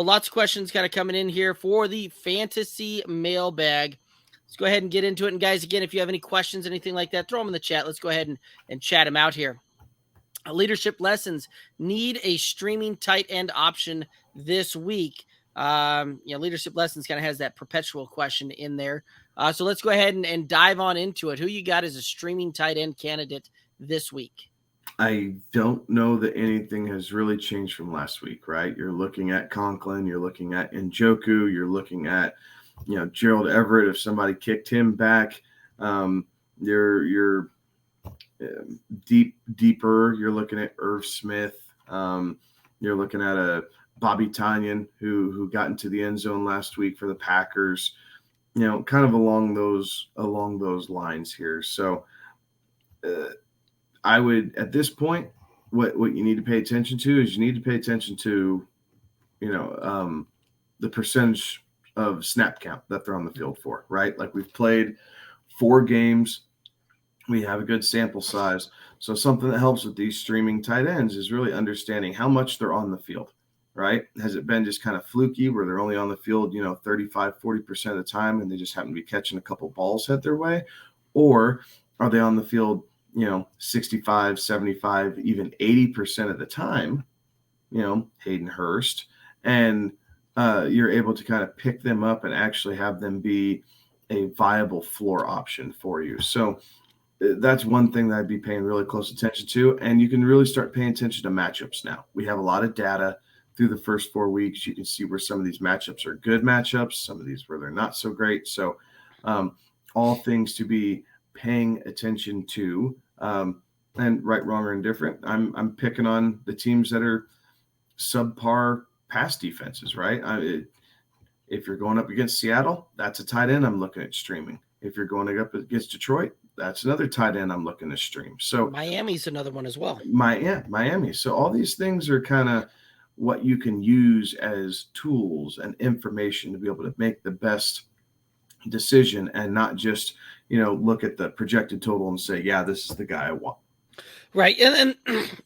Well, lots of questions kind of coming in here for the fantasy mailbag. Let's go ahead and get into it. And guys, again, if you have any questions, anything like that, throw them in the chat. Let's go ahead and chat them out here. Leadership lessons need a streaming tight end option this week. Leadership lessons kind of has that perpetual question in there. So let's go ahead and dive on into it. Who you got as a streaming tight end candidate this week? I don't know that anything has really changed from last week, right? You're looking at Conklin, you're looking at Njoku, you're looking at, Gerald Everett. If somebody kicked him back, you're deeper. You're looking at Irv Smith. You're looking at a Bobby Tonyan who got into the end zone last week for the Packers. Kind of along those lines here. So. I would, at this point, what you need to pay attention to is you need to pay attention to, the percentage of snap count that they're on the field for, right? Like we've played 4 games. We have a good sample size. So something that helps with these streaming tight ends is really understanding how much they're on the field, right? Has it been just kind of fluky where they're only on the field, 35, 40% of the time and they just happen to be catching a couple balls head their way? Or are they on the field 65, 75, even 80% of the time, Hayden Hurst, and you're able to kind of pick them up and actually have them be a viable floor option for you. So that's one thing that I'd be paying really close attention to. And you can really start paying attention to matchups now. We have a lot of data through the first 4 weeks. You can see where some of these matchups are good matchups, some of these where they're not so great. So all things to be paying attention to, and right, wrong, or indifferent. I'm picking on the teams that are subpar pass defenses, right? If you're going up against Seattle, that's a tight end I'm looking at streaming. If you're going up against Detroit, that's another tight end I'm looking to stream. So Miami's another one as well. Miami. So all these things are kind of what you can use as tools and information to be able to make the best decision and not just look at the projected total and say, yeah, this is the guy I want. Right. And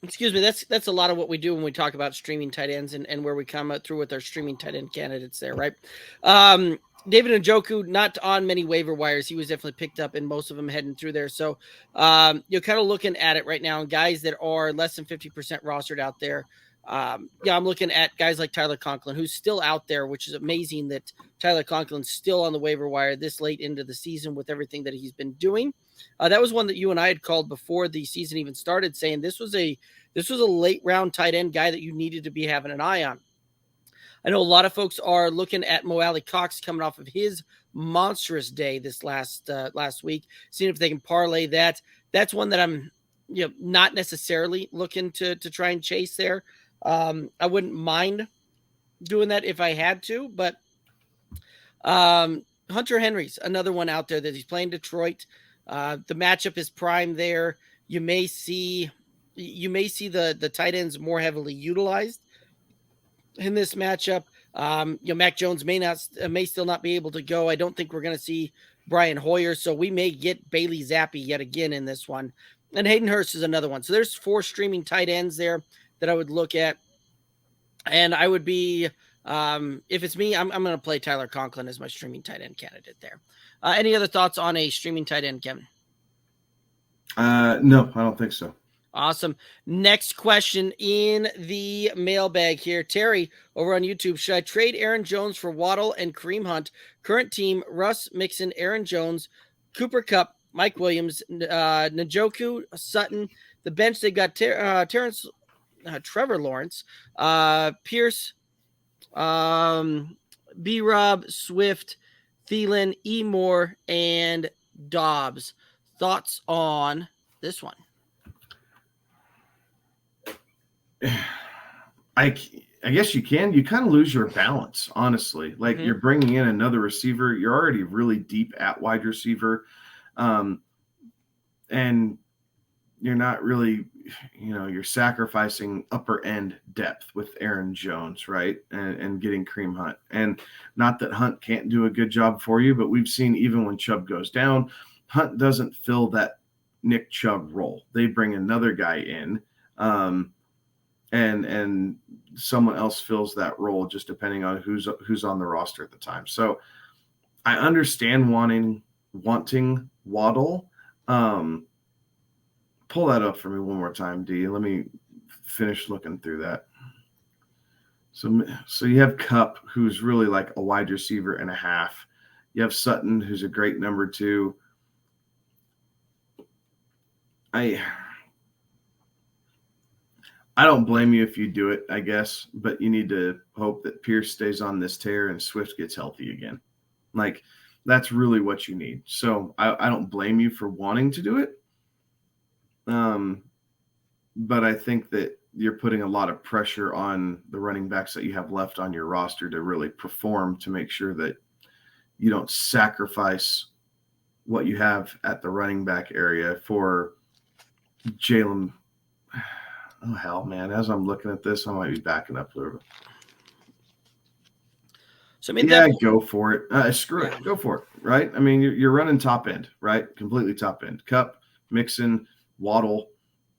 excuse me, that's a lot of what we do when we talk about streaming tight ends and where we come through with our streaming tight end candidates there, right? David Njoku, not on many waiver wires. He was definitely picked up in most of them heading through there. So you're kind of looking at it right now, and guys that are less than 50% rostered out there. I'm looking at guys like Tyler Conklin, who's still out there, which is amazing that Tyler Conklin's still on the waiver wire this late into the season with everything that he's been doing. That was one that you and I had called before the season even started, saying this was a late round tight end guy that you needed to be having an eye on. I know a lot of folks are looking at Mo Alley-Cox coming off of his monstrous day this last week, seeing if they can parlay that. That's one that I'm not necessarily looking to try and chase there. I wouldn't mind doing that if I had to, but Hunter Henry's another one out there that he's playing Detroit. The matchup is prime there. You may see the tight ends more heavily utilized in this matchup. Mac Jones may still not be able to go. I don't think we're going to see Brian Hoyer, so we may get Bailey Zappi yet again in this one. And Hayden Hurst is another one. So there's 4 streaming tight ends there that I would look at. And I would be, if it's me, I'm going to play Tyler Conklin as my streaming tight end candidate there. Any other thoughts on a streaming tight end, Kevin? No, I don't think so. Awesome. Next question in the mailbag here. Terry over on YouTube. Should I trade Aaron Jones for Waddle and Kareem Hunt? Current team, Russ, Mixon, Aaron Jones, Cooper Kupp, Mike Williams, Njoku, Sutton. The bench, they got Trevor Lawrence, Pierce, B-Rob, Swift, Thielen, E. Moore, and Dobbs. Thoughts on this one? I guess you can. You kind of lose your balance, honestly. Like you're bringing in another receiver. You're already really deep at wide receiver. And you're not really, you're sacrificing upper end depth with Aaron Jones, right? And getting Kareem Hunt. And not that Hunt can't do a good job for you, but we've seen even when Chubb goes down, Hunt doesn't fill that Nick Chubb role. They bring another guy in. and someone else fills that role just depending on who's on the roster at the time. So I understand wanting Waddle. Pull that up for me one more time, D. Let me finish looking through that. So you have Kupp, who's really like a wide receiver and a half. You have Sutton, who's a great number 2. I don't blame you if you do it, I guess, but you need to hope that Pierce stays on this tear and Swift gets healthy again. Like, that's really what you need. So I don't blame you for wanting to do it. But I think that you're putting a lot of pressure on the running backs that you have left on your roster to really perform, to make sure that you don't sacrifice what you have at the running back area for Jalen. Oh, hell, man. As I'm looking at this, I might be backing up a little bit. So, I mean, go for it. Screw it. Go for it, right? I mean, you're running top end, right? Completely top end. Kupp, Mixon, Waddle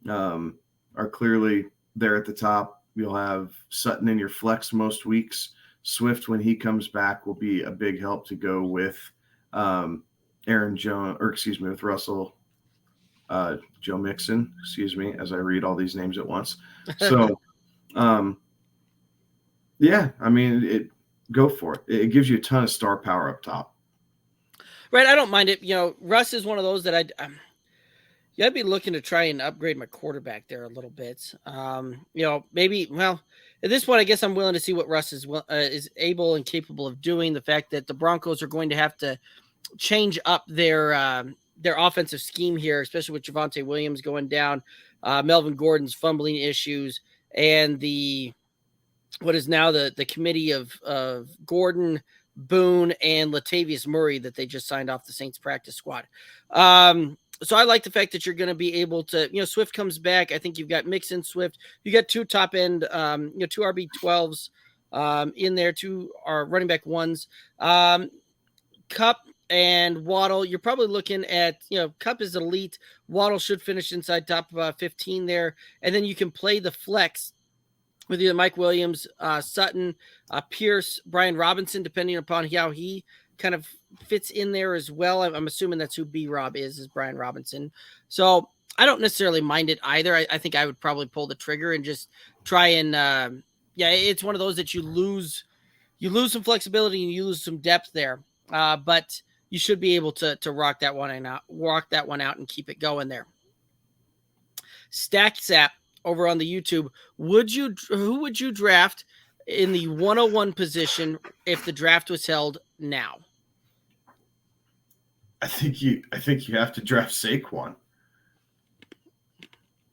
are clearly there at the top. You'll have Sutton in your flex most weeks. Swift, when he comes back, will be a big help to go with Aaron Jones, or excuse me, with Russell, Joe Mixon, excuse me, as I read all these names at once. So, yeah, I mean, go for it. It gives you a ton of star power up top. Right, I don't mind it. Russ is one of those that I'd be looking to try and upgrade my quarterback there a little bit. Maybe, well, at this point, I guess I'm willing to see what Russ is able and capable of doing. The fact that the Broncos are going to have to change up their offensive scheme here, especially with Javonte Williams going down, Melvin Gordon's fumbling issues, and what is now the committee of Gordon, Boone, and Latavius Murray that they just signed off the Saints practice squad. So I like the fact that you're going to be able to, Swift comes back. I think you've got Mixon, Swift. You got 2 top end, 2 RB12s in there, 2 are running back 1s. Kupp and Waddle, you're probably looking at, Kupp is elite. Waddle should finish inside top 15 there. And then you can play the flex with either Mike Williams, Sutton, Pierce, Brian Robinson, depending upon how he kind of fits in there as well. I'm assuming that's who B-Rob is Brian Robinson. So I don't necessarily mind it either. I think I would probably pull the trigger and just try and, it's one of those that you lose some flexibility and you lose some depth there. But you should be able to rock that one out and keep it going there. Stack Sap over on the YouTube. Who would you draft in the 101 position if the draft was held now? I think you have to draft Saquon.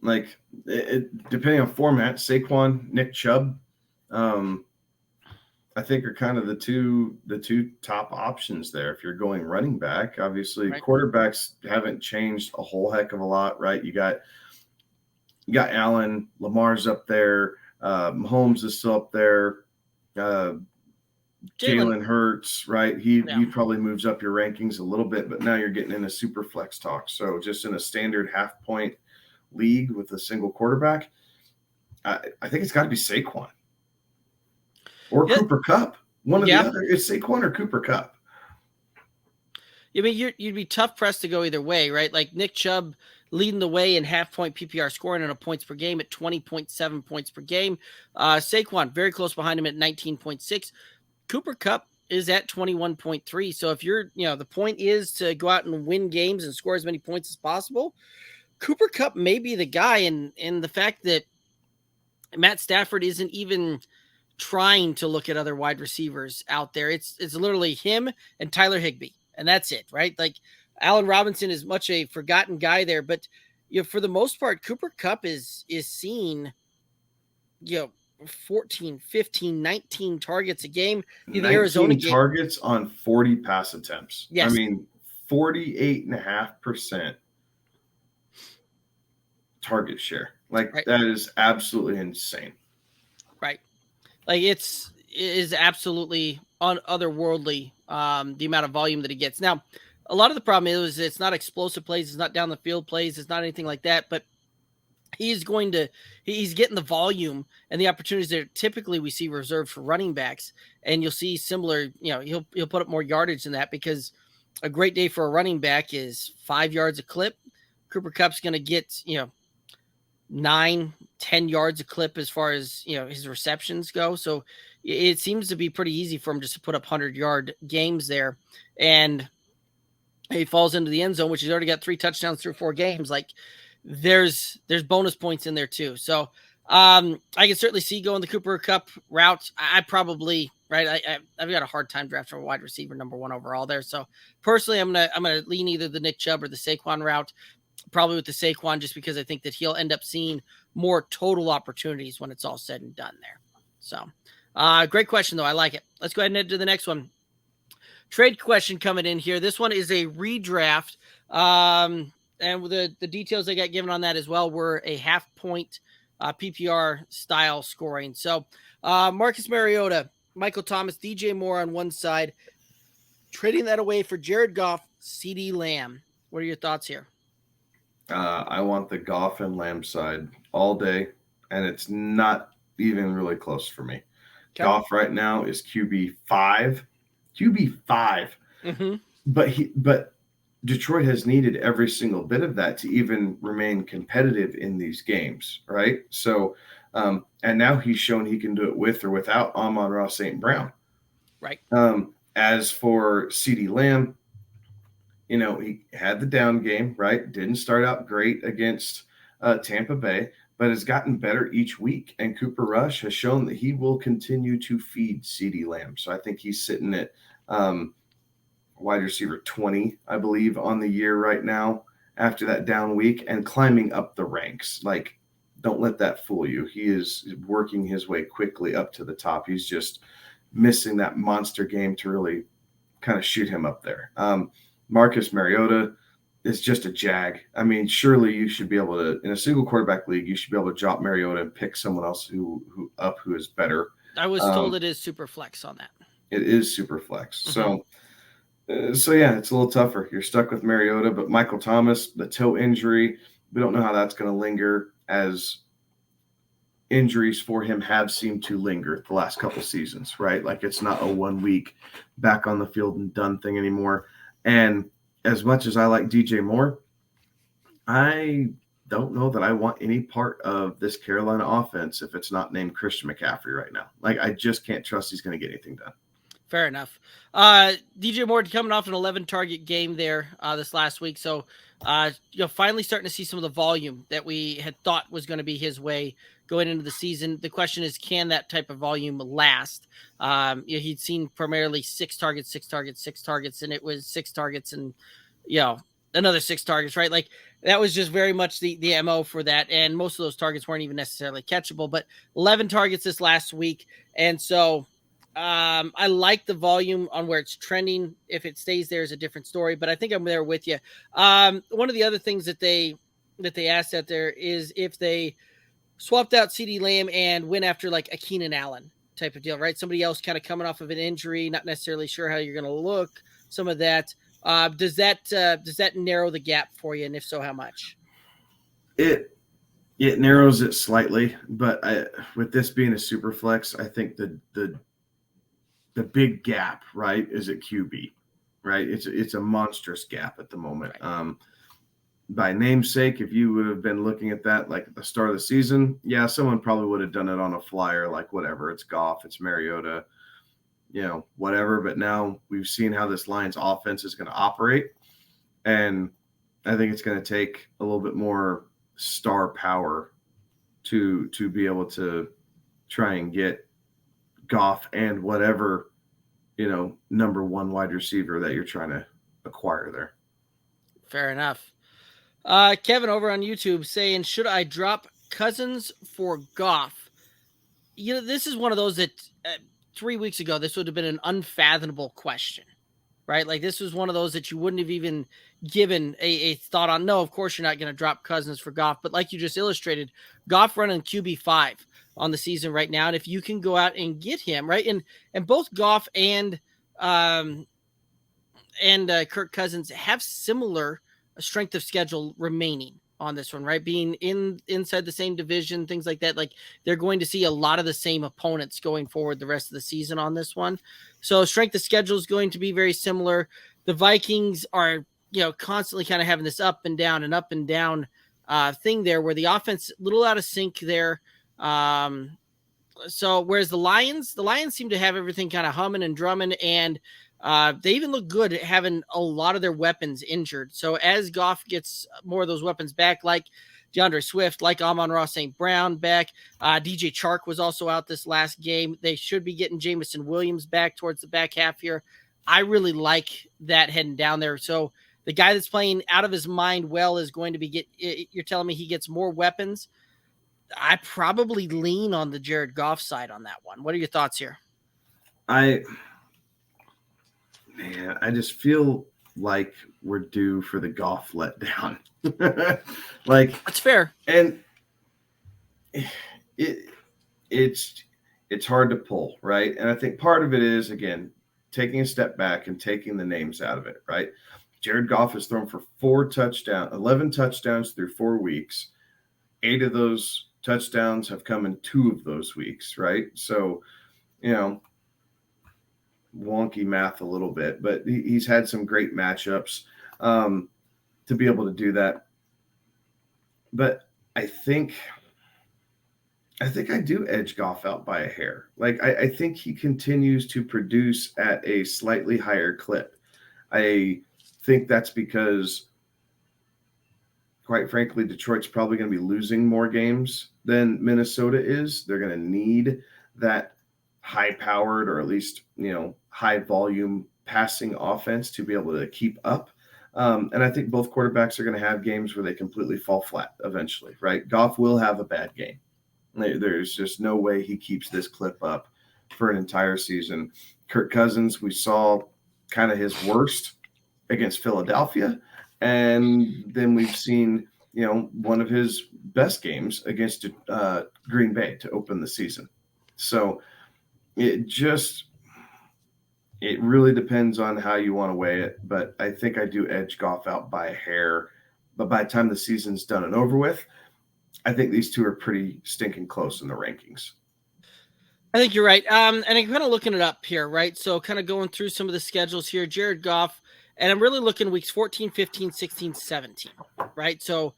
Like, depending on format, Saquon, Nick Chubb, I think are kind of the two top options there. If you're going running back, obviously right. Quarterbacks haven't changed a whole heck of a lot, right? You got Allen, Lamar's up there, Mahomes is still up there, Jalen Hurts, right? He probably moves up your rankings a little bit, but now you're getting into super flex talk. So just in a standard half-point league with a single quarterback, I think it's got to be Saquon or Cooper Kupp. One or the other. It's Saquon or Cooper Kupp. I mean, you'd be tough pressed to go either way, right? Like Nick Chubb leading the way in half-point PPR scoring on a points per game at 20.7 points per game. Saquon very close behind him at 19.6. Cooper Kupp is at 21.3. So if you're, the point is to go out and win games and score as many points as possible, Cooper Kupp may be the guy. And the fact that Matt Stafford isn't even trying to look at other wide receivers out there. It's literally him and Tyler Higbee. And that's it, right? Like Allen Robinson is much a forgotten guy there, but for the most part, Cooper Kupp is seeing, 14, 15, 19 targets a game in the Arizona game. Targets on 40 pass attempts. Yes. I mean, 48.5% target share. Like right. That is absolutely insane. Right. Like it is absolutely otherworldly, the amount of volume that he gets. Now, a lot of the problem is it's not explosive plays. It's not down the field plays. It's not anything like that, but he's getting the volume and the opportunities that typically we see reserved for running backs. And you'll see similar, he'll put up more yardage than that, because a great day for a running back is 5 yards a clip. Cooper Kupp's going to get, 9-10 yards a clip as far as, his receptions go. So it seems to be pretty easy for him just to put up 100-yard games there. And he falls into the end zone, which he's already got 3 touchdowns through 4 games. Like, there's bonus points in there too. So I can certainly see going the Cooper Kupp route. I probably, right, I've got a hard time drafting a wide receiver number 1 overall there. So personally, I'm gonna lean either the Nick Chubb or the Saquon route. Probably with the Saquon, just because I think that he'll end up seeing more total opportunities when it's all said and done there. So great question though. I like it. Let's go ahead and head to the next one. Trade question coming in here. This one is a redraft. And the details I got given on that as well were a half-point PPR style scoring. So Marcus Mariota, Michael Thomas, DJ Moore on one side, trading that away for Jared Goff, CeeDee Lamb. What are your thoughts here? I want the Goff and Lamb side all day, and it's not even really close for me. Okay. Goff right now is QB5. Mm-hmm. But Detroit has needed every single bit of that to even remain competitive in these games, right? So, and now he's shown he can do it with or without Amon-Ra St. Brown. Right. As for CeeDee Lamb, he had the down game, right? Didn't start out great against Tampa Bay, but has gotten better each week. And Cooper Rush has shown that he will continue to feed CeeDee Lamb. So I think he's sitting at wide receiver 20, I believe, on the year right now after that down week, and climbing up the ranks. Like, don't let that fool you. He is working his way quickly up to the top. He's just missing that monster game to really kind of shoot him up there. Marcus Mariota is just a jag. I mean, surely you should be able to, in a single quarterback league, you should be able to drop Mariota and pick someone else who is better. I was told it is super flex on that. It is super flex. Mm-hmm. So yeah, it's a little tougher. You're stuck with Mariota, but Michael Thomas, the toe injury, we don't know how that's going to linger, as injuries for him have seemed to linger the last couple seasons, right? Like, it's not a 1 week back on the field and done thing anymore. And as much as I like DJ Moore, I don't know that I want any part of this Carolina offense if it's not named Christian McCaffrey right now. Like, I just can't trust he's going to get anything done. Fair enough. DJ Moore coming off an 11-target game there this last week. So, finally starting to see some of the volume that we had thought was going to be his way going into the season. The question is, can that type of volume last? He'd seen primarily 6 targets, and it was 6 targets and, another 6 targets, right? Like, that was just very much the MO for that. And most of those targets weren't even necessarily catchable, but 11 targets this last week. And so, I like the volume on where it's trending. If it stays there is a different story, but I think I'm there with you. One of the other things that they asked out there is if they swapped out CeeDee Lamb and went after like a Keenan Allen type of deal, right? Somebody else kind of coming off of an injury, not necessarily sure how you're going to look. Some of that. Does that narrow the gap for you? And if so, how much? It narrows it slightly, but with this being a super flex, I think the big gap, right, is at QB, right? It's a monstrous gap at the moment. Right. By namesake, if you would have been looking at that like at the start of the season, yeah, someone probably would have done it on a flyer, like whatever, it's Goff, it's Mariota, whatever. But now we've seen how this Lions offense is going to operate, and I think it's going to take a little bit more star power to be able to try and get Goff and whatever, number 1 wide receiver that you're trying to acquire there. Fair enough. Kevin over on YouTube saying, should I drop Cousins for Goff? This is one of those that 3 weeks ago, this would have been an unfathomable question, right? Like, this was one of those that you wouldn't have even given a thought on. No, of course you're not going to drop Cousins for Goff, but like you just illustrated, Goff running QB5 on the season right now. And if you can go out and get him, right? And both Goff and Kirk Cousins have similar strength of schedule remaining on this one, right? Being inside the same division, things like that. Like they're going to see a lot of the same opponents going forward the rest of the season on this one. So strength of schedule is going to be very similar. The Vikings are, constantly kind of having this up and down thing there where the offense a little out of sync there. So whereas the Lions seem to have everything kind of humming and drumming, and they even look good at having a lot of their weapons injured. So as Goff gets more of those weapons back, like DeAndre Swift, like Amon-Ra St. Brown back, DJ Chark was also out this last game. They should be getting Jamison Williams back towards the back half here. I really like that heading down there. So the guy that's playing out of his mind well is going to be you're telling me he gets more weapons. I probably lean on the Jared Goff side on that one. What are your thoughts here? I just feel like we're due for the Goff letdown. Like that's fair. And it's hard to pull, right? And I think part of it is, again, taking a step back and taking the names out of it, right? Jared Goff has thrown for 11 touchdowns through 4 weeks. 8 of those touchdowns have come in 2 of those weeks, right? So, wonky math a little bit, but he's had some great matchups to be able to do that. But I think I do edge Goff out by a hair. Like I think he continues to produce at a slightly higher clip. I think that's because, quite frankly, Detroit's probably going to be losing more games than Minnesota is. They're going to need that high-powered, or at least, high-volume passing offense to be able to keep up. And I think both quarterbacks are going to have games where they completely fall flat eventually, right? Goff will have a bad game. There's just no way he keeps this clip up for an entire season. Kirk Cousins, we saw kind of his worst against Philadelphia. And then we've seen, one of his best games against Green Bay to open the season. So it really depends on how you want to weigh it. But I think I do edge Goff out by a hair. But by the time the season's done and over with, I think these two are pretty stinking close in the rankings. I think you're right. And I'm kind of looking it up here, right? So kind of going through some of the schedules here. Jared Goff, and I'm really looking weeks 14, 15, 16, 17, right? So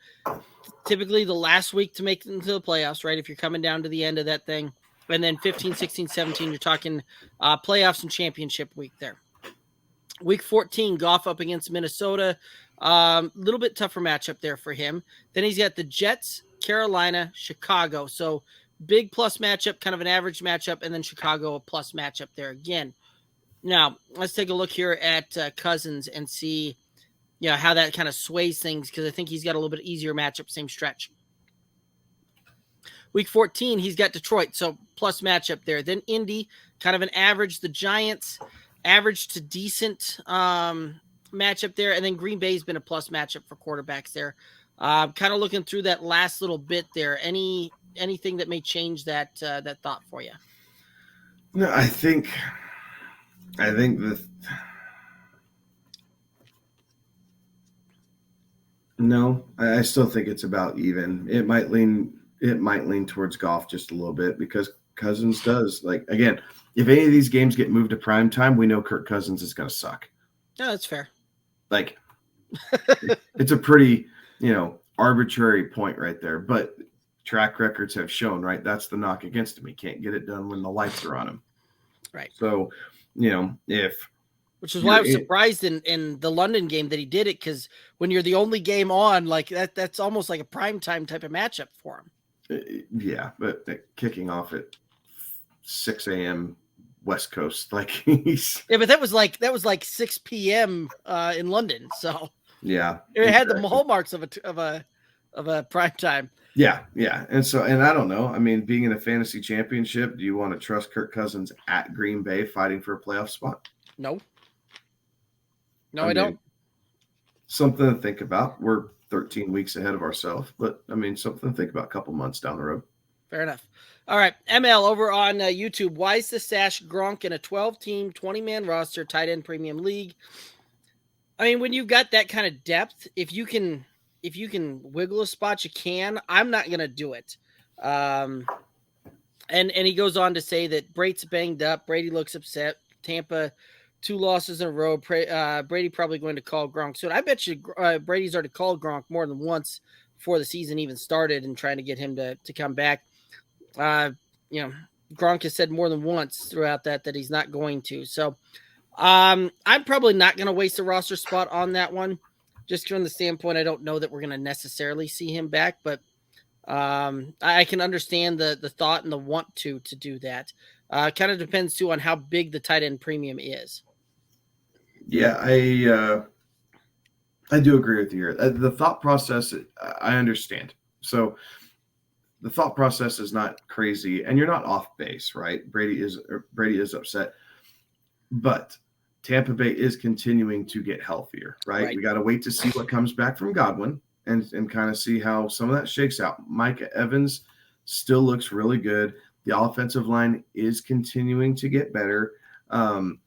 typically the last week to make it into the playoffs, right? If you're coming down to the end of that thing. And then 15, 16, 17, you're talking playoffs and championship week there. Week 14, Goff up against Minnesota. A little bit tougher matchup there for him. Then he's got the Jets, Carolina, Chicago. So big plus matchup, kind of an average matchup, and then Chicago a plus matchup there again. Now, let's take a look here at Cousins and see how that kind of sways things, because I think he's got a little bit easier matchup, same stretch. Week 14, he's got Detroit, so plus matchup there. Then Indy, kind of an average. The Giants, average to decent matchup there. And then Green Bay's been a plus matchup for quarterbacks there. Kind of looking through that last little bit there. Anything that may change that thought for you? No, I think I still think it's about even. It might lean towards Goff just a little bit, because Cousins does, like, again, if any of these games get moved to prime time, we know Kirk Cousins is going to suck. No, that's fair. Like, it's a pretty, arbitrary point right there, but track records have shown, right? That's the knock against him. He can't get it done when the lights are on him. Right. So, which is why I was surprised in the London game that he did it, because when you're the only game on, like that's almost like a primetime type of matchup for him. Yeah, but kicking off at 6 a.m. West Coast, like but that was like 6 p.m. In London, so yeah, it had the hallmarks of a prime time. Yeah, and I don't know. I mean, being in a fantasy championship, do you want to trust Kirk Cousins at Green Bay fighting for a playoff spot? No, I don't. Something to think about. We're 13 weeks ahead of ourselves, but I mean, something to think about a couple months down the road. Fair enough. All right, ML over on YouTube. Why is the stash Gronk in a 12-team, 20-man roster, tight end premium league? I mean, when you've got that kind of depth, if you can if you can wiggle a spot, you can. I'm not going to do it. And he goes on to say that Brate's banged up. Brady looks upset. Tampa, 2 losses in a row. Brady probably going to call Gronk soon. I bet you Brady's already called Gronk more than once before the season even started and trying to get him to come back. Gronk has said more than once throughout that he's not going to. So I'm probably not going to waste a roster spot on that one. Just from the standpoint, I don't know that we're going to necessarily see him back, but I can understand the thought and the want to do that. Kind of depends too on how big the tight end premium is. Yeah, I do agree with you here. The thought process, I understand. So the thought process is not crazy, and you're not off base, right? Brady is upset, but Tampa Bay is continuing to get healthier, right? We got to wait to see what comes back from Godwin and kind of see how some of that shakes out. Micah Evans still looks really good. The offensive line is continuing to get better. And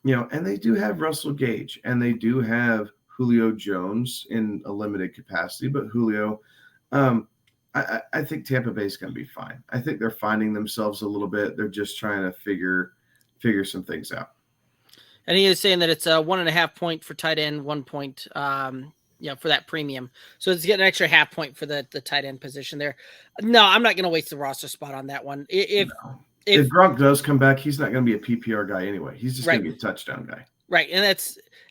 they do have Russell Gage, and they do have Julio Jones in a limited capacity, but Julio, I think Tampa Bay is going to be fine. I think they're finding themselves a little bit. They're just trying to figure some things out. And he is saying that it's a 1.5 point for tight end, 1 point, for that premium. So it's getting an extra half point for the tight end position there. No, I'm not going to waste the roster spot on that one. If Gronk does come back, he's not going to be a PPR guy anyway. He's just going to be a touchdown guy. Right. And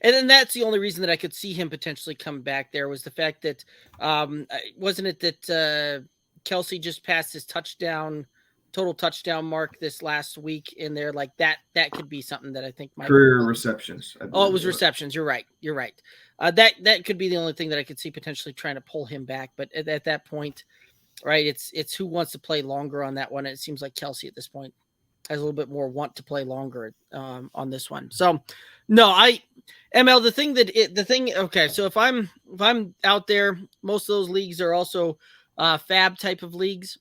then that's the only reason that I could see him potentially come back there was the fact that, wasn't it that Kelsey just passed his total touchdown mark this last week in there? Like that could be something that I think might career receptions. It was receptions. You're right. That could be the only thing that I could see potentially trying to pull him back. But at that point, right, it's who wants to play longer on that one. It seems like Kelsey at this point has a little bit more want to play longer on this one. So no, ML, okay. So if I'm out there, most of those leagues are also fab type of leagues.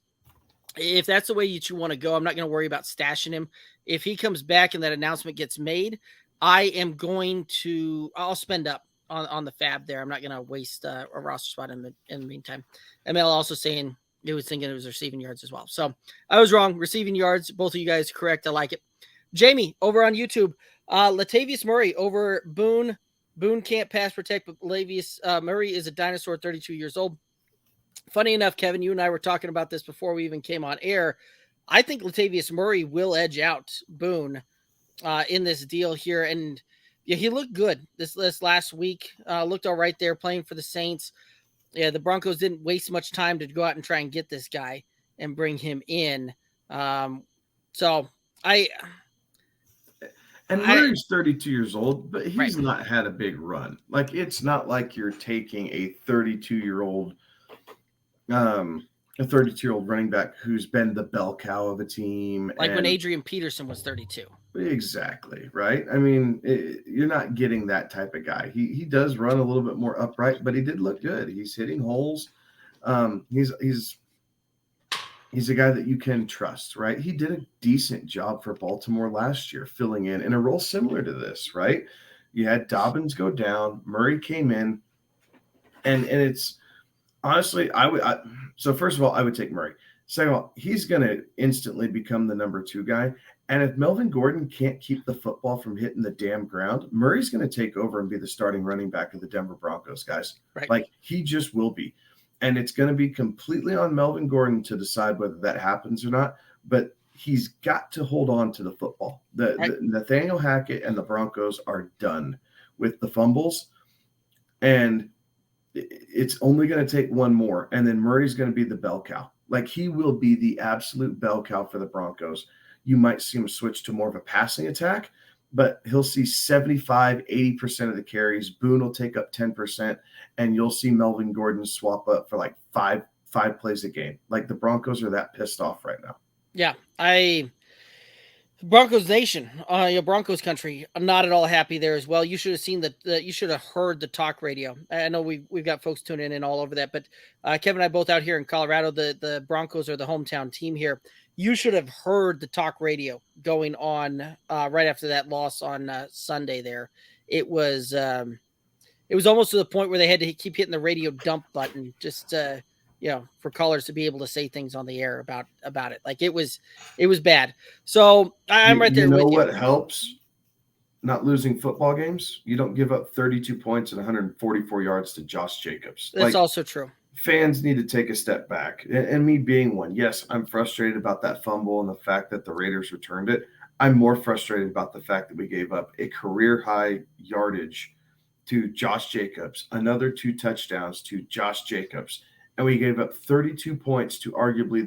If that's the way you want to go, I'm not going to worry about stashing him. If he comes back and that announcement gets made, I'll spend up on the fab there. I'm not going to waste a roster spot in the meantime. ML also saying he was thinking it was receiving yards as well. So I was wrong. Receiving yards, both of you guys correct. I like it. Jamie over on YouTube, Latavius Murray over Boone. Boone can't pass protect, but Latavius Murray is a dinosaur, 32 years old. Funny enough, Kevin, you and I were talking about this before we even came on air. I think Latavius Murray will edge out Boone in this deal here. And yeah, he looked good this last week. Looked all right there playing for the Saints. Yeah, the Broncos didn't waste much time to go out and try and get this guy and bring him in. Murray's 32 years old, but he's not had a big run. Like, it's not like you're taking a 32-year-old running back who's been the bell cow of a team. Like when Adrian Peterson was 32. Exactly, right? I mean, you're not getting that type of guy. He does run a little bit more upright, but he did look good. He's hitting holes. He's a guy that you can trust, right? He did a decent job for Baltimore last year, filling in a role similar to this, right? You had Dobbins go down, Murray came in, and it's honestly, so first of all, I would take Murray. Second of all, he's going to instantly become the number 2 guy. And if Melvin Gordon can't keep the football from hitting the damn ground, Murray's going to take over and be the starting running back of the Denver Broncos, guys. Right. Like, he just will be. And it's going to be completely on Melvin Gordon to decide whether that happens or not. But he's got to hold on to the football. The Nathaniel Hackett and the Broncos are done with the fumbles. And it's only going to take one more. And then Murray's going to be the bell cow. Like, he will be the absolute bell cow for the Broncos. You might see him switch to more of a passing attack, but he'll see 75, 80% of the carries. Boone will take up 10%, and you'll see Melvin Gordon swap up for like five plays a game. Like, the Broncos are that pissed off right now. Yeah, Broncos Nation, Broncos country, I'm not at all happy there as well. You should have seen you should have heard the talk radio. I know we've got folks tuning in all over that, but Kevin and I both out here in Colorado, the Broncos are the hometown team here. You should have heard the talk radio going on right after that loss on Sunday there. It was it was almost to the point where they had to keep hitting the radio dump button just for callers to be able to say things on the air about it. Like it was bad. So I'm right there with you. You know what helps not losing football games? You don't give up 32 points and 144 yards to Josh Jacobs. That's also true. Fans need to take a step back. And me being one, yes, I'm frustrated about that fumble and the fact that the Raiders returned it. I'm more frustrated about the fact that we gave up a career-high yardage to Josh Jacobs, another 2 touchdowns to Josh Jacobs, and we gave up 32 points to arguably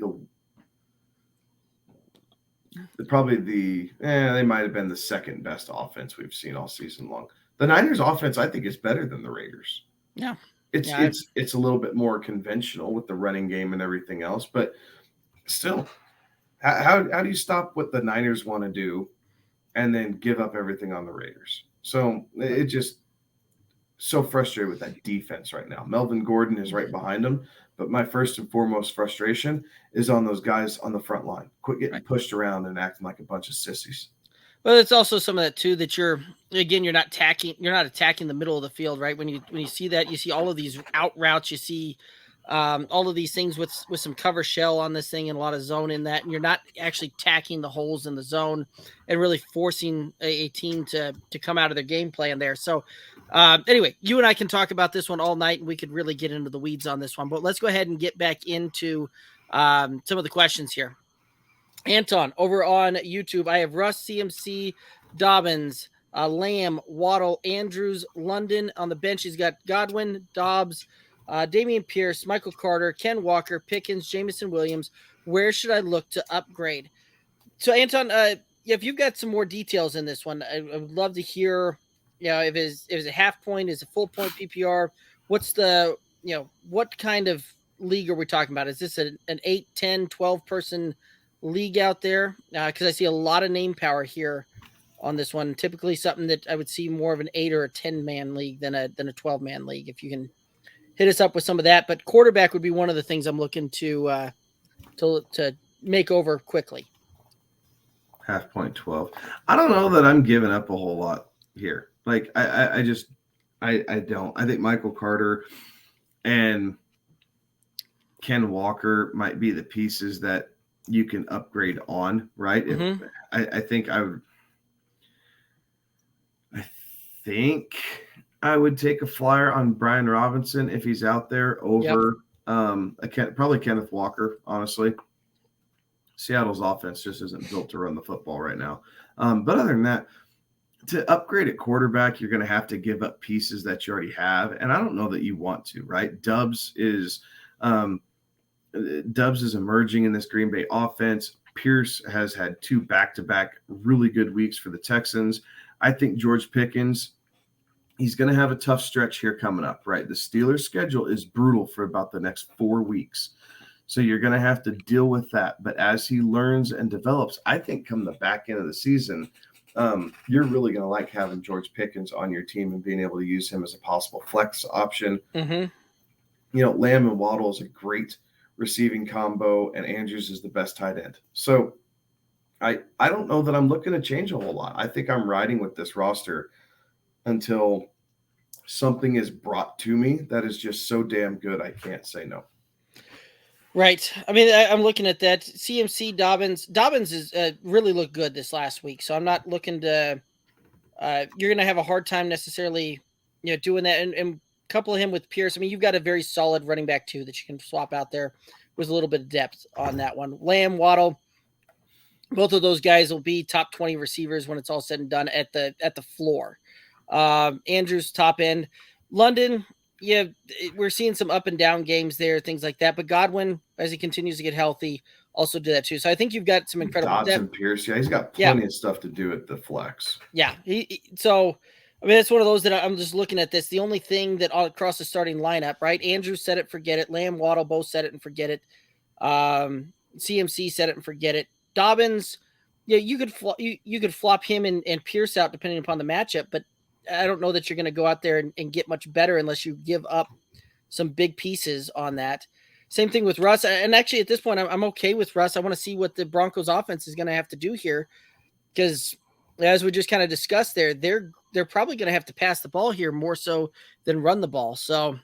they might have been the second best offense we've seen all season long. The Niners offense, I think, is better than the Raiders. Yeah. It's a little bit more conventional with the running game and everything else, but still, how do you stop what the Niners want to do and then give up everything on the Raiders? So it just so frustrated with that defense right now. Melvin Gordon is right behind him, but my first and foremost frustration is on those guys on the front line. Quit getting pushed around and acting like a bunch of sissies. Well, it's also some of that too, that you're not attacking the middle of the field, right? When you see that, you see all of these out routes, you see all of these things with some cover shell on this thing and a lot of zone in that, and you're not actually attacking the holes in the zone and really forcing a team to come out of their game plan there. So anyway, you and I can talk about this one all night, and we could really get into the weeds on this one, but let's go ahead and get back into some of the questions here. Anton, over on YouTube, I have Russ, CMC, Dobbins, Lamb, Waddle, Andrews, London. On the bench, he's got Godwin, Dobbs, Dameon Pierce, Michael Carter, Ken Walker, Pickens, Jamison Williams. Where should I look to upgrade? So, Anton, if you've got some more details in this one, I would love to hear, if it's a half point, is a full point PPR, what's the, what kind of league are we talking about? Is this an 8, 10, 12 person league out there? Because I see a lot of name power here on this one. Typically something that I would see more of an 8 or a 10-man league than a 12-man league, if you can hit us up with some of that. But quarterback would be one of the things I'm looking to make over quickly. Half point 12. I don't know that I'm giving up a whole lot here. Like I don't. I think Michael Carter and Ken Walker might be the pieces that you can upgrade on, right? Mm-hmm. I think I would take a flyer on Brian Robinson if he's out there over probably Kenneth Walker, honestly. Seattle's offense just isn't built to run the football right now. But other than that, to upgrade at quarterback, you're going to have to give up pieces that you already have. And I don't know that you want to, right? Dubs is emerging in this Green Bay offense. Pierce has had 2 back-to-back really good weeks for the Texans. I think George Pickens, he's going to have a tough stretch here coming up, right? The Steelers' schedule is brutal for about the next 4 weeks. So you're going to have to deal with that. But as he learns and develops, I think come the back end of the season, you're really going to like having George Pickens on your team and being able to use him as a possible flex option. Mm-hmm. Lamb and Waddle is a great receiving combo, and Andrews is the best tight end. So I don't know that I'm looking to change a whole lot. I think I'm riding with this roster until something is brought to me that is just so damn good I can't say no. Right. I mean, I'm looking at that. CMC Dobbins is really looked good this last week, so I'm not looking to you're going to have a hard time necessarily doing that, and couple him with Pierce. I mean, you've got a very solid running back too that you can swap out there with a little bit of depth on that one. Lamb, Waddle, both of those guys will be top 20 receivers when it's all said and done at the floor. Andrews top end. London, we're seeing some up and down games there, things like that. But Godwin, as he continues to get healthy, also did that too. So I think you've got some incredible Dobbs depth. And Pierce, he's got plenty of stuff to do at the flex. Yeah, I mean, it's one of those that I'm just looking at this. The only thing that all across the starting lineup, right? Andrews said it, forget it. Lamb, Waddle both said it and forget it. CMC said it and forget it. Dobbins, you could flop him and Pierce out depending upon the matchup, but I don't know that you're going to go out there and get much better unless you give up some big pieces on that. Same thing with Russ. And actually, at this point, I'm okay with Russ. I want to see what the Broncos offense is going to have to do here, because as we just kind of discussed there, they're they're probably going to have to pass the ball here more so than run the ball. So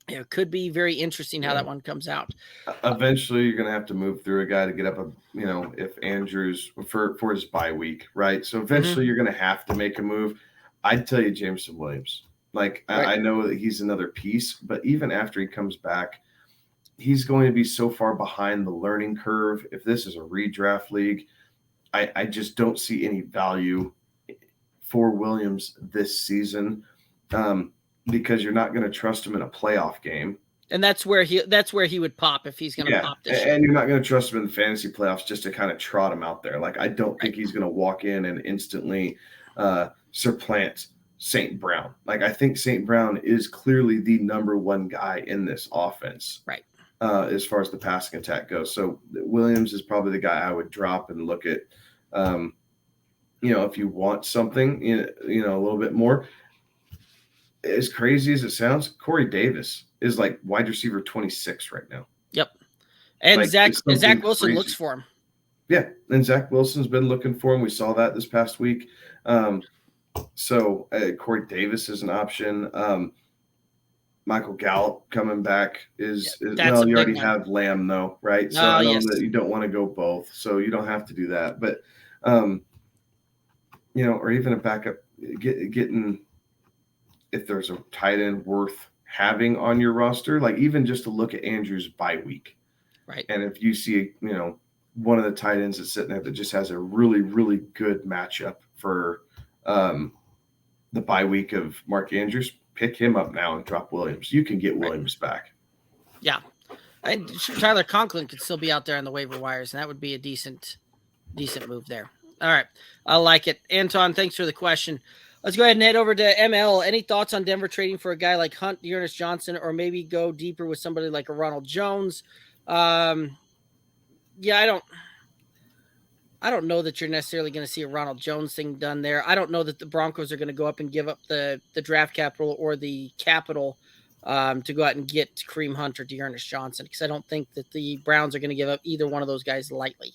it could be very interesting how that one comes out. Eventually, you're going to have to move through a guy to get up if Andrews for his bye week, right? So eventually, you're going to have to make a move. I'd tell you Jameson Williams. Like, right. I know that he's another piece, but even after he comes back, he's going to be so far behind the learning curve. If this is a redraft league, I just don't see any value for Williams this season because you're not going to trust him in a playoff game. And that's where he would pop if he's going to pop this year. And you're not going to trust him in the fantasy playoffs just to kind of trot him out there. Like, I don't think he's going to walk in and instantly supplant St. Brown. Like, I think St. Brown is clearly the number one guy in this offense. Right. As far as the passing attack goes. So Williams is probably the guy I would drop and look at, if you want something, a little bit more. As crazy as it sounds, Corey Davis is like wide receiver 26 right now. Yep. And like, Zach Wilson crazy. Looks for him. Yeah. And Zach Wilson's been looking for him. We saw that this past week. So Corey Davis is an option. Michael Gallup coming back is you already have Lamb though, right? So I know that you don't want to go both, so you don't have to do that. But or even a backup, getting if there's a tight end worth having on your roster, like even just to look at Andrew's bye week, right? And if you see one of the tight ends that's sitting there that just has a really really good matchup for the bye week of Mark Andrews. Pick him up now and drop Williams. You can get Williams back. Yeah. Tyler Conklin could still be out there on the waiver wires, and that would be a decent move there. All right. I like it. Anton, thanks for the question. Let's go ahead and head over to ML. Any thoughts on Denver trading for a guy like Hunt, Dearness Johnson, or maybe go deeper with somebody like a Ronald Jones? I don't know that you're necessarily going to see a Ronald Jones thing done there. I don't know that the Broncos are going to go up and give up the draft capital or the capital to go out and get Kareem Hunt or Dearness Johnson, because I don't think that the Browns are going to give up either one of those guys lightly.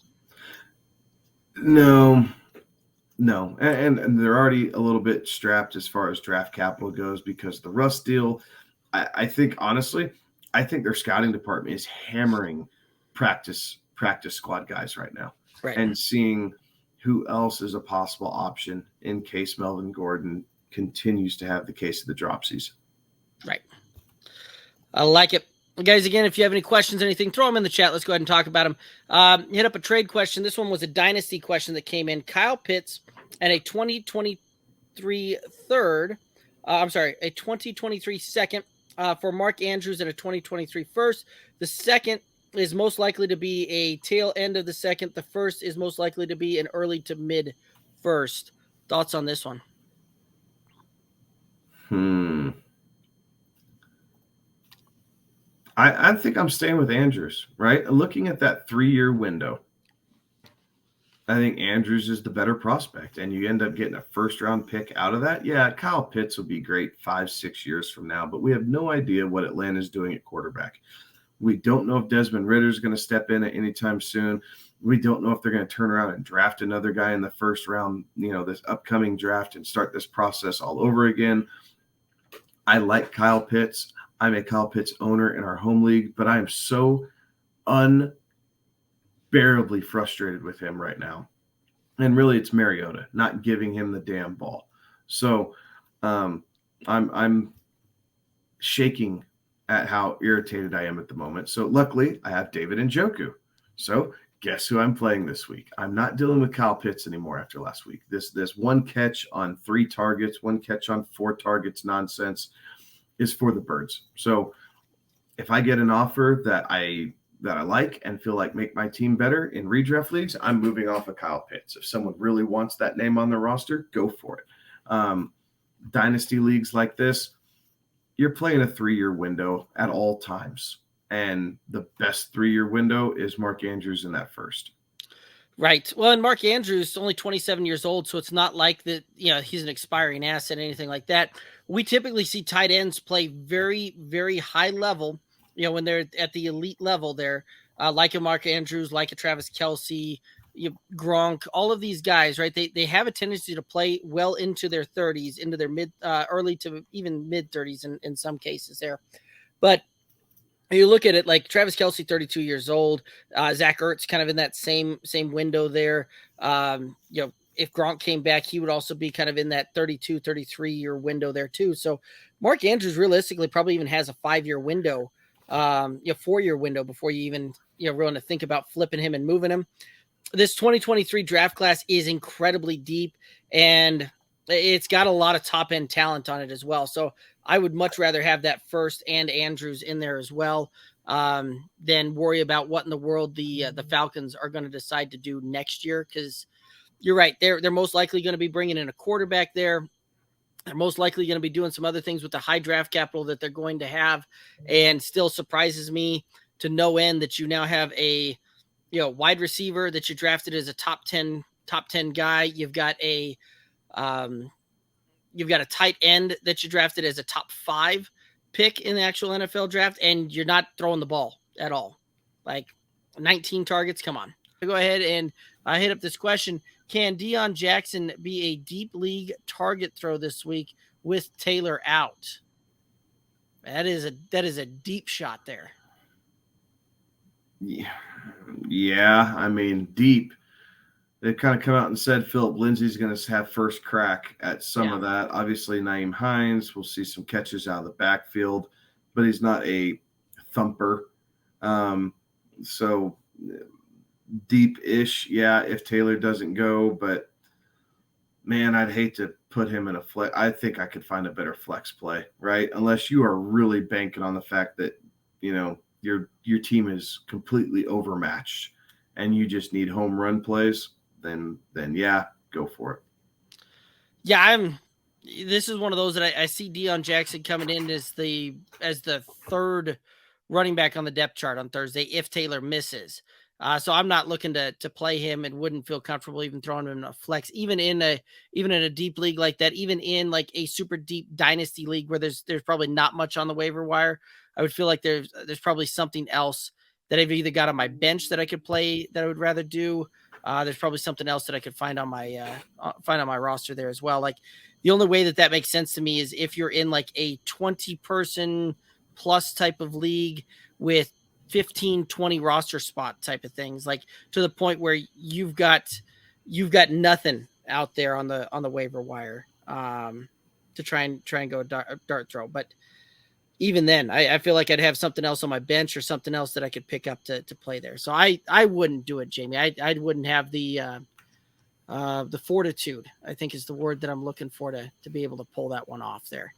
No. And they're already a little bit strapped as far as draft capital goes because the Russ deal, I think their scouting department is hammering practice squad guys right now. Right. And seeing who else is a possible option in case Melvin Gordon continues to have the case of the dropsies. Right. I like it. Guys, again, if you have any questions, anything, throw them in the chat. Let's go ahead and talk about them. Hit up a trade question. This one was a dynasty question that came in. Kyle Pitts and a 2023 second for Mark Andrews and a 2023 first. The second is most likely to be a tail end of the second. The first is most likely to be an early to mid first. Thoughts on this one? I think I'm staying with Andrews, right? Looking at that 3-year window, I think Andrews is the better prospect, and you end up getting a first-round pick out of that. Yeah, Kyle Pitts will be great 5-6 years from now, but we have no idea what Atlanta's doing at quarterback. We don't know if Desmond Ridder is going to step in at any time soon. We don't know if they're going to turn around and draft another guy in the first round, this upcoming draft and start this process all over again. I like Kyle Pitts. I'm a Kyle Pitts owner in our home league, but I am so unbearably frustrated with him right now. And really it's Mariota not giving him the damn ball. So I'm shaking at how irritated I am at the moment. So luckily I have David Njoku. So guess who I'm playing this week? I'm not dealing with Kyle Pitts anymore after last week. This one catch on 3 targets, 1 catch on 4 targets nonsense is for the birds. So if I get an offer that I like and feel like make my team better in redraft leagues, I'm moving off of Kyle Pitts. If someone really wants that name on their roster, go for it. Dynasty leagues like this, you're playing a 3-year window at all times. And the best 3-year window is Mark Andrews in that first. Right. Well, and Mark Andrews is only 27 years old, so it's not like that, he's an expiring asset, anything like that. We typically see tight ends play very, very high level, when they're at the elite level there, like a Mark Andrews, like a Travis Kelce, Gronk, all of these guys, right? They have a tendency to play well into their 30s, into their early to even mid 30s in some cases there. But you look at it like Travis Kelce, 32 years old, Zach Ertz kind of in that same window there. If Gronk came back, he would also be kind of in that 32, 33-year window there too. So Mark Andrews realistically probably even has a 5-year window, 4-year window before you even, really want to think about flipping him and moving him. This 2023 draft class is incredibly deep, and it's got a lot of top end talent on it as well. So I would much rather have that first and Andrews in there as well, than worry about what in the world the Falcons are going to decide to do next year. Because you're right, they're most likely going to be bringing in a quarterback there. They're most likely going to be doing some other things with the high draft capital that they're going to have, and still surprises me to no end that you now have a wide receiver that you drafted as a top 10 guy. You've got a tight end that you drafted as a top 5 pick in the actual NFL draft, and you're not throwing the ball at all. Like 19 targets. Come on. I'll go ahead and hit up this question. Can Deion Jackson be a deep league target throw this week with Taylor out? That is a deep shot there. Yeah. I mean, deep. They've kind of come out and said Philip Lindsay's going to have first crack at some of that. Obviously, Nahim Heinz, we'll see some catches out of the backfield, but he's not a thumper. So deep-ish, yeah, if Taylor doesn't go. But, man, I'd hate to put him in a flex. I think I could find a better flex play, right? Unless you are really banking on the fact that, your team is completely overmatched and you just need home run plays. Then yeah, go for it. Yeah, this is one of those that I see Deion Jackson coming in as the third running back on the depth chart on Thursday if Taylor misses. So I'm not looking to play him and wouldn't feel comfortable even throwing him in a flex, even in a deep league like that, even in like a super deep dynasty league where there's probably not much on the waiver wire. I would feel like there's probably something else that I've either got on my bench that I could play that I would rather do. There's probably something else that I could find on my roster there as well. Like the only way that makes sense to me is if you're in like a 20-person plus type of league with 15, 20 roster spot type of things, like to the point where you've got nothing out there on the waiver wire to try and go dart throw. But even then, I feel like I'd have something else on my bench or something else that I could pick up to play there. So I wouldn't do it, Jamie. I wouldn't have the fortitude, I think is the word that I'm looking for to be able to pull that one off there.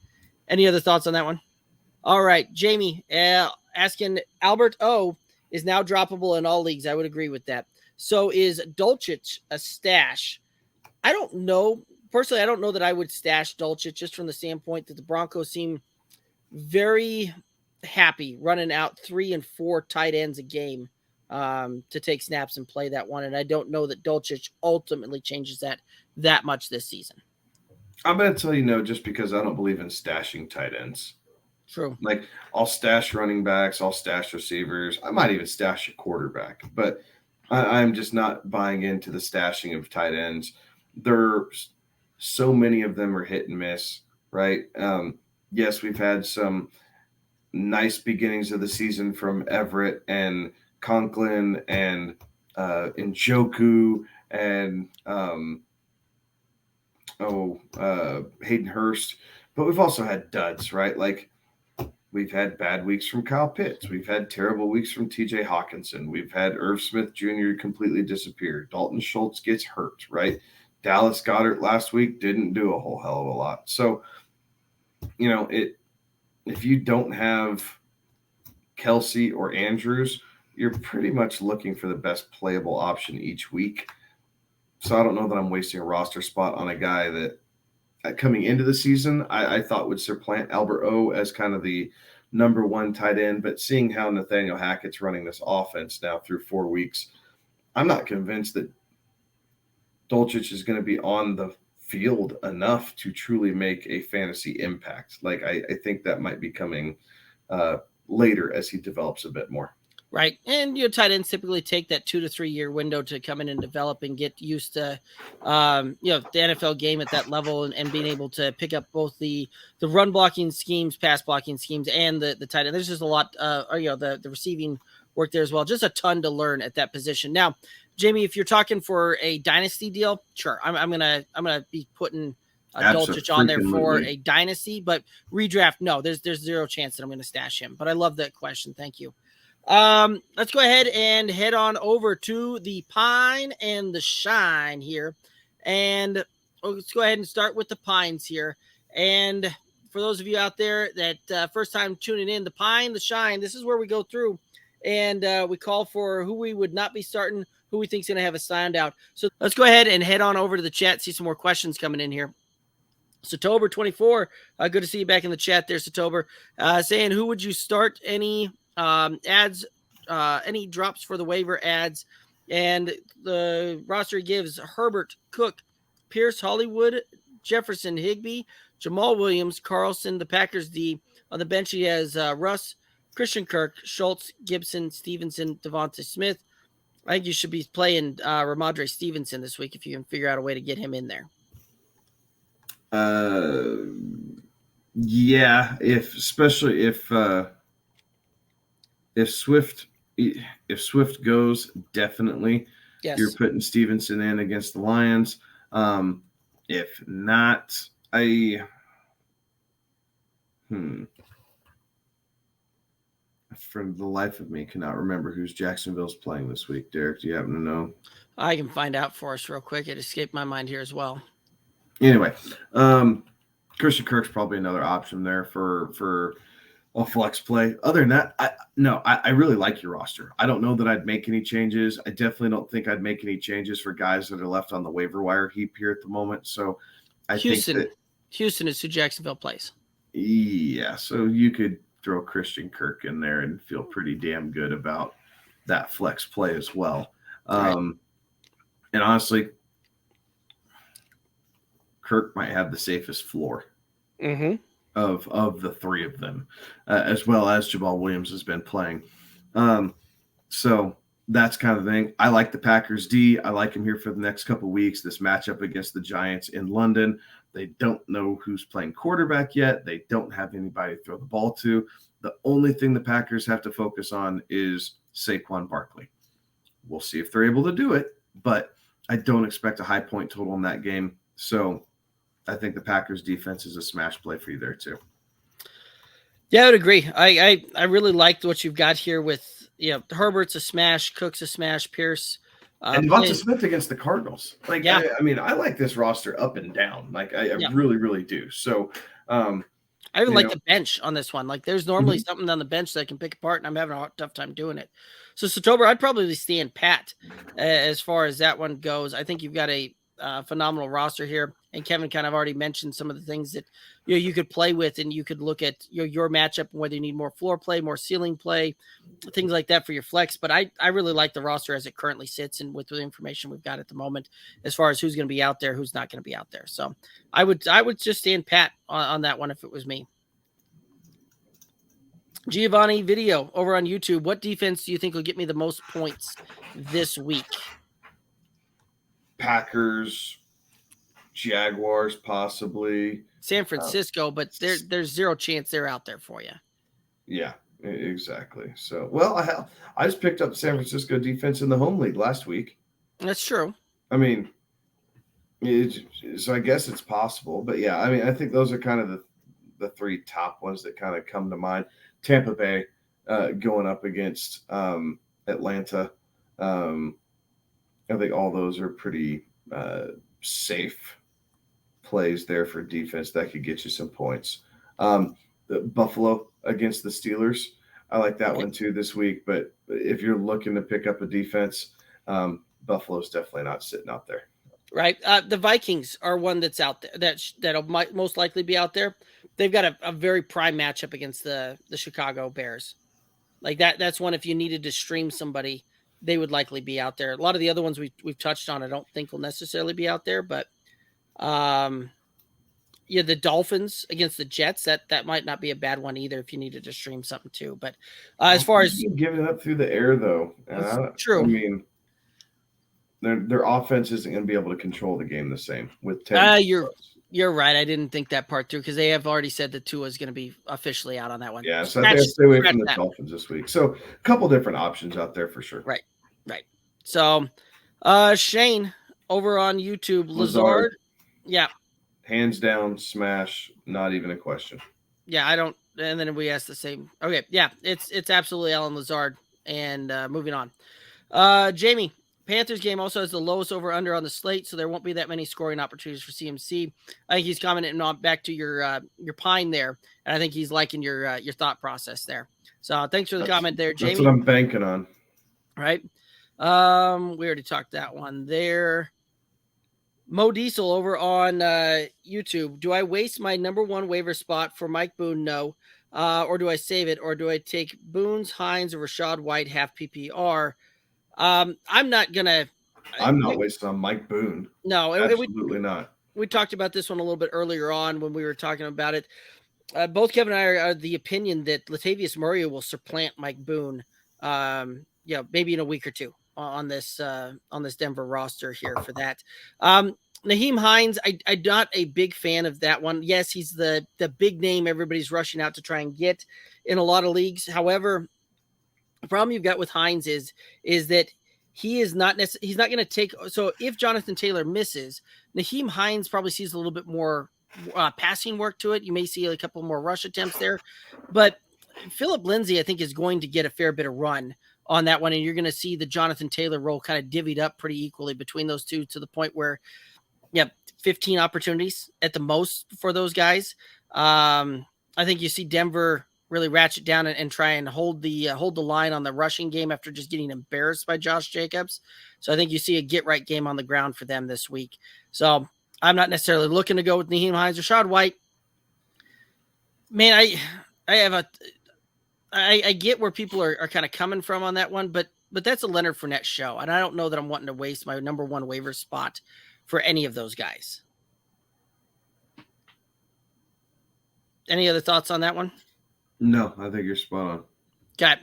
Any other thoughts on that one? All right, Jamie, asking Albert O is now droppable in all leagues. I would agree with that. So is Dulcich a stash? I don't know. Personally, I don't know that I would stash Dulcich just from the standpoint that the Broncos seem very happy running out 3 and 4 tight ends a game to take snaps and play that one. And I don't know that Dulcich ultimately changes that much this season. I'm going to tell you no, just because I don't believe in stashing tight ends. True. Like I'll stash running backs, I'll stash receivers. I might even stash a quarterback, but I'm just not buying into the stashing of tight ends. There's so many of them are hit and miss, right? Yes, we've had some nice beginnings of the season from Everett and Conklin and Njoku and Hayden Hurst, but we've also had duds, right? Like we've had bad weeks from Kyle Pitts. We've had terrible weeks from TJ Hawkinson. We've had Irv Smith Jr. completely disappear. Dalton Schultz gets hurt, right? Dallas Goedert last week didn't do a whole hell of a lot. So, if you don't have Kelce or Andrews, you're pretty much looking for the best playable option each week. So I don't know that I'm wasting a roster spot on a guy that coming into the season, I thought would supplant Albert O as kind of the number one tight end. But seeing how Nathaniel Hackett's running this offense now through 4 weeks, I'm not convinced that Dulcich is going to be on the field enough to truly make a fantasy impact. Like I think that might be coming later as he develops a bit more. Right. And tight ends typically take that 2 to 3 year window to come in and develop and get used to, the NFL game at that level and being able to pick up both the run blocking schemes, pass blocking schemes, and the tight end. There's just a lot, the receiving work there as well. Just a ton to learn at that position. Now, Jamie, if you're talking for a dynasty deal, sure. I'm gonna be putting Dulcich on there for a dynasty, but redraft, no, there's zero chance that I'm going to stash him. But I love that question. Thank you. Let's go ahead and head on over to the Pine and the Shine here. And let's go ahead and start with the Pines here. And for those of you out there that first time tuning in, the Pine, the Shine, this is where we go through and we call for who we would not be starting, who we think is going to have a standout. So let's go ahead and head on over to the chat, see some more questions coming in here. Satober 24, good to see you back in the chat there, Satober, saying who would you start? Any ads, any drops for the waiver ads, and the roster gives Herbert, Cook, Pierce, Hollywood, Jefferson, Higbee, Jamal Williams, Carlson, the Packers D. On the bench he has Russ, Christian Kirk, Schultz, Gibson, Stevenson, Devonta Smith. I think you should be playing Ramondre Stevenson this week if you can figure out a way to get him in there. Yeah, especially if Swift goes, definitely. Yes. You're putting Stevenson in against the Lions. If not, for the life of me cannot remember who's Jacksonville's playing this week. Derek, do you happen to know? I can find out for us real quick. It escaped my mind here as well. Anyway, Christian Kirk's probably another option there for a flex play. Other than that, I really like your roster. I don't know that I'd make any changes. I definitely don't think I'd make any changes for guys that are left on the waiver wire heap here at the moment. So I think that Houston is who Jacksonville plays. Yeah, so you could throw Christian Kirk in there and feel pretty damn good about that flex play as well. Right. And honestly, Kirk might have the safest floor of the three of them, as well as Jamal Williams has been playing. So that's kind of the thing. I like the Packers D. I like him here for the next couple of weeks. This matchup against the Giants in London. They don't know who's playing quarterback yet. They don't have anybody to throw the ball to. The only thing the Packers have to focus on is Saquon Barkley. We'll see if they're able to do it, but I don't expect a high point total in that game. So I think the Packers defense is a smash play for you there too. Yeah, I would agree. I really liked what you've got here with, Herbert's a smash, Cook's a smash, Pierce. And Devonta Smith against the Cardinals. I like this roster up and down. I really, really do. So I even like the bench on this one. Like there's normally something on the bench that I can pick apart, and I'm having a tough time doing it. So Satober, I'd probably stand pat as far as that one goes. I think you've got a phenomenal roster here, and Kevin kind of already mentioned some of the things that you could play with, and you could look at your matchup and whether you need more floor play, more ceiling play, things like that for your flex. But I really like the roster as it currently sits, and with the information we've got at the moment as far as who's going to be out there, who's not going to be out there. So I would just stand pat on that one if it was me. Giovanni Video over on YouTube. What defense do you think will get me the most points this week? Packers, Jaguars, possibly. San Francisco, but there's zero chance they're out there for you. Yeah, exactly. So, well, I just picked up San Francisco defense in the home league last week. That's true. I mean, so I guess it's possible. But, yeah, I mean, I think those are kind of the three top ones that kind of come to mind. Tampa Bay going up against Atlanta. I think all those are pretty safe plays there for defense that could get you some points. The Buffalo against the Steelers, I like that one too this week. But if you're looking to pick up a defense, Buffalo's definitely not sitting out there. Right. The Vikings are one that's out there that'll might most likely be out there. They've got a very prime matchup against the Chicago Bears. Like that's one, if you needed to stream somebody, they would likely be out there. A lot of the other ones we've touched on, I don't think will necessarily be out there, but Yeah, the Dolphins against the Jets, that might not be a bad one either if you needed to stream something too. But as far as giving it up through the air, though, true. I mean, their offense isn't going to be able to control the game the same with 10. You're right. I didn't think that part through because they have already said that Tua is going to be officially out on that one. Yeah, so I think stay away from the Dolphins this week. So a couple different options out there for sure. Right. So, Shane over on YouTube, Lazard. Yeah. Hands down, smash, not even a question. Yeah, I don't. And then we asked the same. Okay, yeah, it's absolutely Alan Lazard. And moving on. Jamie, Panthers game also has the lowest over under on the slate, so there won't be that many scoring opportunities for CMC. I think he's commenting on back to your pine there, and I think he's liking your thought process there. So thanks for the comment there, Jamie. That's what I'm banking on. Right. We already talked that one there. Mo Diesel over on YouTube. Do I waste my number one waiver spot for Mike Boone? No. Or do I save it? Or do I take Boone's, Heinz, or Rashad White half PPR? I'm not wasting on Mike Boone. No, absolutely not. We talked about this one a little bit earlier on when we were talking about it. Both Kevin and I are the opinion that Latavius Murray will supplant Mike Boone. Maybe in a week or two on this Denver roster here for that. Nahim Heinz, I'm not a big fan of that one. Yes, he's the big name everybody's rushing out to try and get in a lot of leagues. However, the problem you've got with Heinz is that he's not going to take. So if Jonathan Taylor misses, Nahim Heinz probably sees a little bit more passing work to it. You may see a couple more rush attempts there, but Philip Lindsay, I think, is going to get a fair bit of run on that one. And you're going to see the Jonathan Taylor role kind of divvied up pretty equally between those two to the point where, 15 opportunities at the most for those guys. I think you see Denver really ratchet down and try and hold the line on the rushing game after just getting embarrassed by Josh Jacobs. So I think you see a get right game on the ground for them this week. So I'm not necessarily looking to go with Nahim Heinz or Rashad White. Man, I get where people are kind of coming from on that one, but that's a Leonard Fournette show. And I don't know that I'm wanting to waste my number one waiver spot for any of those guys. Any other thoughts on that one? No, I think you're spot on. Got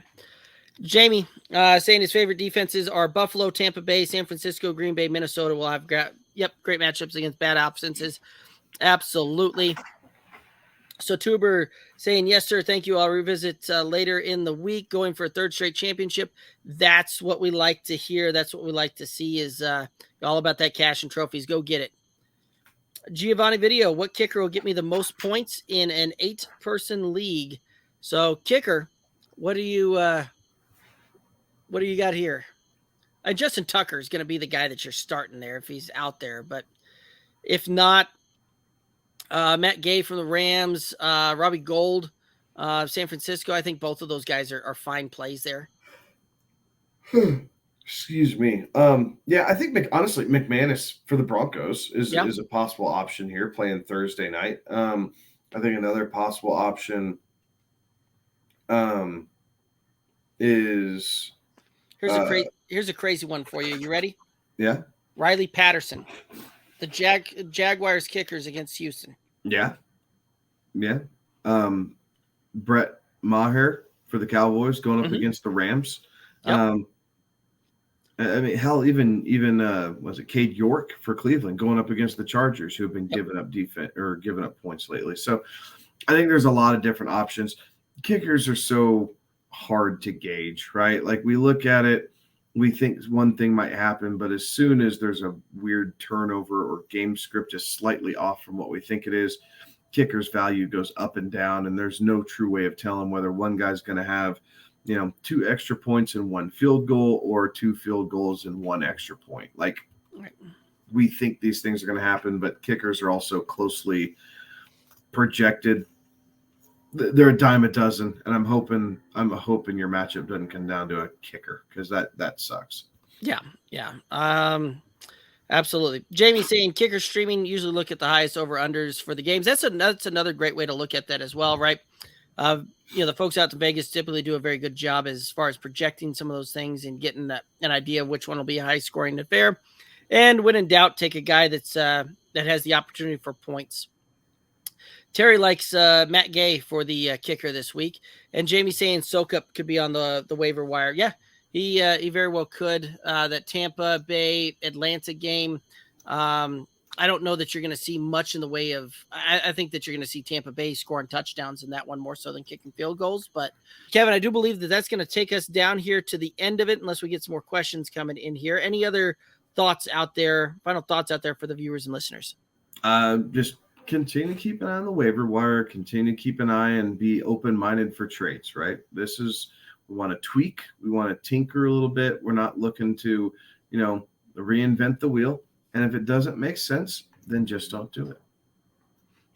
Jamie saying his favorite defenses are Buffalo, Tampa Bay, San Francisco, Green Bay, Minnesota. Will have great matchups against bad offenses. Absolutely. So Tuber saying, yes, sir. Thank you. I'll revisit later in the week, going for a third straight championship. That's what we like to hear. That's what we like to see is all about that cash and trophies. Go get it. Giovanni Video, what kicker will get me the most points in an 8-person league? So kicker, what do you got here? Justin Tucker is going to be the guy that you're starting there if he's out there, but if not, Matt Gay from the Rams, Robbie Gould, San Francisco. I think both of those guys are fine plays there. Excuse me. I think honestly McManus for the Broncos is a possible option here playing Thursday night. I think another possible option is here's a crazy one for you. You ready? Yeah. Riley Patterson, the Jaguars kickers against Houston. Yeah. Brett Maher for the Cowboys going up against the Rams. Yep. I mean, hell, even was it Cade York for Cleveland going up against the Chargers, who have been giving up defense or giving up points lately. So I think there's a lot of different options. Kickers are so hard to gauge, right? Like we look at it, we think one thing might happen, but as soon as there's a weird turnover or game script is slightly off from what we think it is, kicker's value goes up and down, and there's no true way of telling whether one guy's going to have 2 extra points and 1 field goal or 2 field goals and 1 extra point. Like we think these things are going to happen, but kickers are also closely projected. They're a dime a dozen, and I'm hoping your matchup doesn't come down to a kicker because that sucks. Yeah. Absolutely. Jamie saying kicker streaming usually look at the highest over unders for the games. That's another great way to look at that as well, right? The folks out to Vegas typically do a very good job as far as projecting some of those things and getting an idea of which one will be a high scoring affair. And when in doubt, take a guy that has the opportunity for points. Terry likes Matt Gay for the kicker this week, and Jamie saying Sokup could be on the waiver wire. Yeah, he very well could. That Tampa Bay Atlanta game. I don't know that you're going to see much in the way of. I think that you're going to see Tampa Bay scoring touchdowns in that one more so than kicking field goals. But Kevin, I do believe that that's going to take us down here to the end of it, unless we get some more questions coming in here. Any other thoughts out there? Final thoughts out there for the viewers and listeners? Just continue to keep an eye on the waiver wire. Continue to keep an eye and be open-minded for trades. Right. This is we want to tweak. We want to tinker a little bit. We're not looking to reinvent the wheel. And if it doesn't make sense, then just don't do it.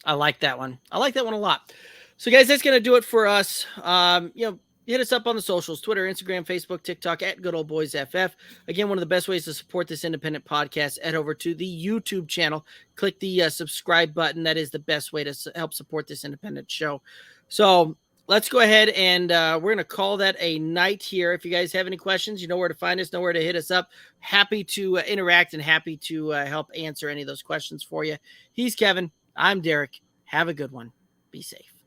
I like that one. I like that one a lot. So, guys, that's going to do it for us. Hit us up on the socials, Twitter, Instagram, Facebook, TikTok, at Good Old Boys FF. Again, one of the best ways to support this independent podcast, head over to the YouTube channel. Click the subscribe button. That is the best way to help support this independent show. So, let's go ahead and we're going to call that a night here. If you guys have any questions, you know where to find us, know where to hit us up. Happy to interact and happy to help answer any of those questions for you. He's Kevin. I'm Derek. Have a good one. Be safe.